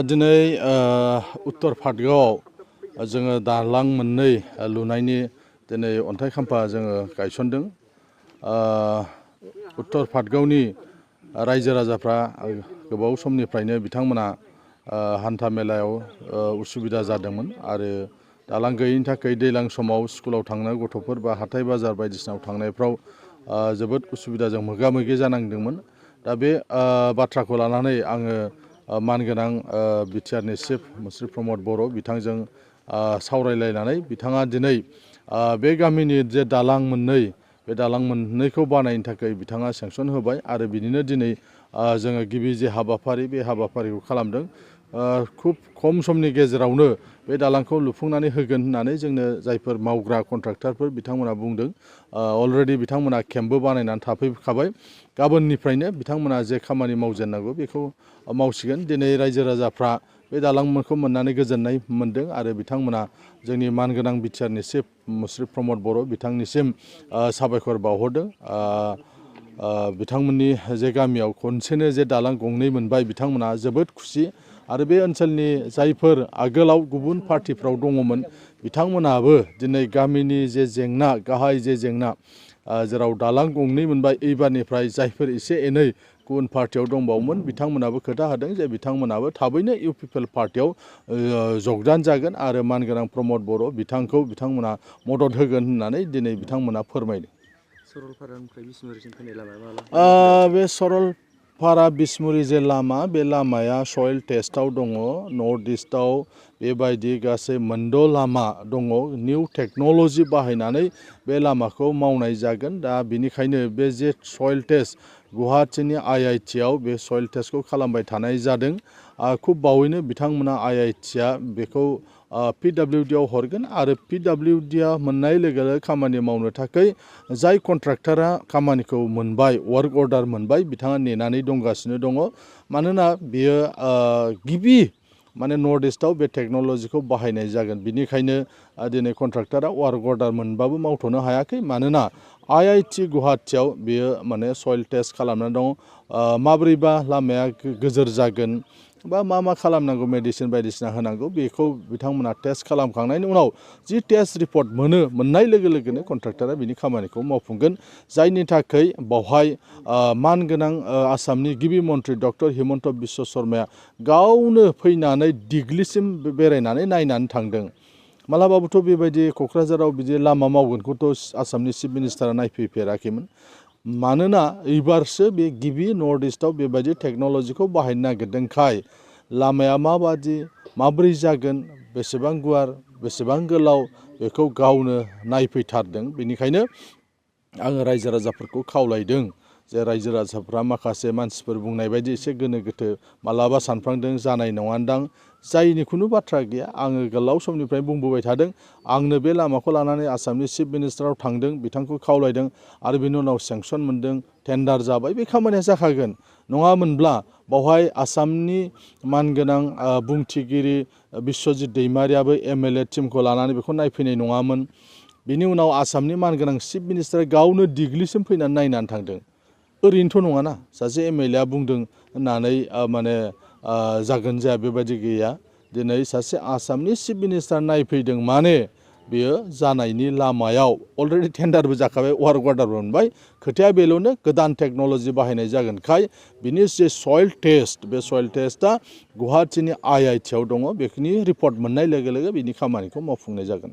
दिनै उत्तर पाटगावआव जोङो दालां मोननै लुनायनि दिनै अन्थाइ खाम्फा जोङो गायसनदों। उत्तर पाटगावनि रायजो राजाफ्रा गोबाव समनिफ्रायनो बिथांमोना हान्था मेलायाव उसुबिदा जादोंमोन आरो दालां गैयैनि थाखाय दैज्लां समाव स्कुलाव थांनाय गथ'फोर बा हाथाय बाजार बायदिसिनायाव थांनायफ्राव जोबोद उसुबिदाजों मोगा मोगि जानांदोंमोन। दा बे बाथ्राखौ लानानै आङो मानगोनां बिटिआरनि चिफ मुस्रि प्रमद बर' बिथांजों सावरायलायनानै बिथाङा दिनै बे गामिनि जे दालां मोननै बे दालां मोननैखौ बानायनो थाखाय बिथाङा सेंसन होबाय आरो बिनिनो दिनै जोङो गिबि जे हाबाफारि बे हाबाफारिखौ खालामदों। खुब खम समनि गेजेरावनो बे दालांखौ लुफुंनानै होगोन होननानै जोंनो जायफोर मावग्रा कन्ट्राक्टरफोर बिथांमोना बुंदों। अलरेडि बिथांमोना केम्पबो बानायनानै थाफैखाबाय। गाबोननिफ्रायनो बिथांमोना जे खामानि मावजेननांगौ बेखौ मावसिगोन। दिनै रायजो राजाफ्रा बे दालांखौ मोननानै गोजोननाय मोन्दों आरो बिथांमोना जोंनि मानगोनां बिटिआरनि चिफ मुस्रि प्रमद बर' बिथांनिसिम साबायखर बावहरदों। बिथांमोननि जे गामियाव खनसेनो जे दालां गंनै मोनबाय बिथांमोना जोबोद खुसि आरो बे ओनसोलनि जायफोर आगोलाव गुबुन पार्टिफ्राव दङमोन बिथांमोनाबो दिनै गामिनि जे जेंना गाहाय जे जेंना जेराव दालां गंनै मोनबाय एबारनिफ्राय जायफोर एसे एनै गुबुन पार्टियाव दंबावोमोन बिथांमोनाबो खोथा होदों जे बिथांमोनाबो थाबैनो इउपिपिएल पार्टियाव जगदान जागोन आरो मानगोनां प्रमद बर' बिथांखौ बिथांमोना मदद होगोन होननानै दिनै बिथांमोना फोरमायदों। सरलपारानिफ्राय बिसमुरिसिम फैनाय लामाया माला? बे सरलपारा बिसमुरि जे लामा बे लामाया सयल टेस्टआव दङ। नर्थ इस्टआव बेबायदि गासै मोनद' लामा दङ। निउ टेक्न'लजि बाहायनानै बे लामाखौ मावनाय जागोन। दा बेनिखायनो बे जे सयल टेस्ट गुवाहाटीनि IITआव बे सयल टेस्टखौ खालामबाय थानाय जादों। खुब बावैनो बिथांमोना IITआ बेखौ PWDआव हरगोन आरो PWDआ मोननाय लोगो लोगो खामानि मावनो थाखाय जाय कन्ट्राक्टरा खामानिखौ मोनबाय वार्क अर्डार मोनबाय बिथाङा नेनानै दंगासिनो दङ। मानोना बियो गिबि माने नर्थ इस्टआव बे टेक्न'लजिखौ बाहायनाय जागोन। बिनिखायनो दिनै कन्ट्राक्टरा वार्क अर्डार मोनबाबो मावथ'नो हायाखै। मानोना IIT गुवाहाटीआव बियो माने सयल टेस्ट खालामनानै दङ। माब्रैबा लामाया गोजोर जागोन बा मा खालामनांगौ मेडिसिन बायदिसिना होनांगौ बेखौ बिथांमोना टेस्ट खालामखांनायनि उनाव जि टेस्ट रिपर्ट मोननाय लोगो लोगोनो कन्ट्राक्टरा बिनि खामानिखौ मावफुंगोन। जायनि थाखाय बावहाय मानगोनां आसामनि गिबि मन्त्रि डक्टर हिमन्त बिश्व शर्माया गावनो फैनानै दिग्लिसिम बेरायनानै नायनानै थांदों। मालाबाबोथ' बेबायदि क'क्राझाराव बिदि लामा मावगोनखौथ' आसामनि चिफ मिनिस्टारा नायफैफेराखैमोन। मानोना एबारसो बे गिबि नर्थ इस्टआव बेबायदि टेक्न'लजिखौ बाहायनो नागिरदोंखाय लामाया माब्रै जागोन बेसेबां गुवार बेसेबां गोलाव बेखौ गावनो नायफैथारदों। बेनिखायनो आङो रायजो राजाफोरखौ खावलायदों जे रायजो राजाफ्रा माखासे मानसिफोर बुंनाय बायदि एसे गोनो गोथो मालाबा सानफ्लांदों जानाय नङादां जायनि खुनु बाथ्रा गैया। आङो गोलाव समनिफ्राय बुंबोबाय थादों। आंनो बे लामाखौ लानानै आसामनि चिफ मिनिस्टाराव थांदों बिथांखौ खावलायदों आरो बिनि उनाव सेंसन मोनदों टेन्डार जाबाय बे खामानिया जाखागोन। नङामोनब्ला बावहाय आसामनि मानगोनां बुंथिगिरि बिश्वजित दैमारियाबो MLA टिमखौ लानानै बेखौ नायफैनाय नङामोन। बिनि उनाव आसामनि मानगोनां चिफ मिनिस्टारा गावनो दिग्लिसिम फैनानै नायनानै थांदों। ओरैनोथ' नङाना सासे MLA बुंदों होननानै माने जागोन जाया बेबायदि गैया। दिनै सासे आसामनि चिफ मिनिस्टार नायफैदों माने बेयो जानायनि लामायाव अलरेडि टेन्डारबो जाखाबाय वार्क अर्डारबो मोनबाय। खोथाया बेल'नो गोदान टेक्न'लजि बाहायनाय जागोनखाय बिनि जे सयल टेस्ट बे सयल टेस्टआ गुवाहाटीनि IITआव दङ। बेखिनि रिपर्ट मोननाय लोगो लोगो बिनि खामानिखौ मावफुंनाय जागोन।